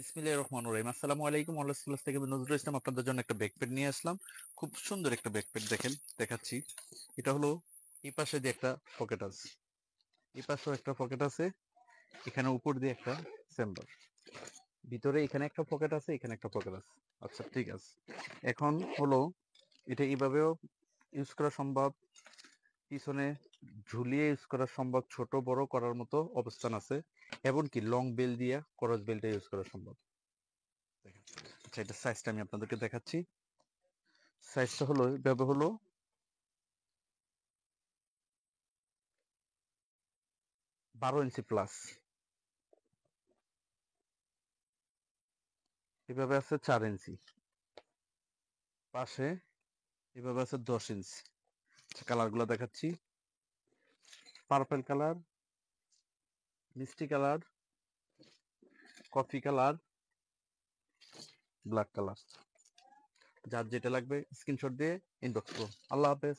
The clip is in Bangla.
বিসমিল্লাহির রহমানির রহিম। আসসালামু আলাইকুম। ওয়ালাইকুম থেকে আমি নজরুল ইসলাম আপনাদের জন্য একটা ব্যাকপ্যাক নিয়ে আসলাম। খুব সুন্দর একটা ব্যাকপ্যাক দেখেন, দেখাচ্ছি। এটা হলো এই পাশে দিয়ে একটা পকেট আছে, এই পাশেও একটা পকেট আছে, এখানে উপর দিয়ে একটা চেম্বার, ভিতরে এখানে একটা পকেট আছে, এখানে একটা পকেট আছে। আচ্ছা ঠিক আছে। এখন হলো এটা এইভাবেও ইউজ করা সম্ভব, পিছনে ঝুলিয়ে ইউজ করা সম্ভব, ছোট বড় করার মতো অবস্থান আছে, এমনকি লং বেল দিয়ে ক্রস বেলটা ইউজ করা সম্ভব। দেখেন। আচ্ছা এটা সাইজটা আমি আপনাদেরকে দেখাচ্ছি। সাইজটা হলো এভাবে হলো 12 ইঞ্চি প্লাস, এভাবে আছে 4 ইঞ্চি, পাশে এভাবে আছে 10 ইঞ্চি। আচ্ছা কালার গুলো দেখাচ্ছি, পার্পল কালার, মিষ্টি colour, coffee colour, black colour. যার যেটা লাগবে স্ক্রিনশট দিয়ে ইনবক্স করুন। আল্লাহ হাফেজ।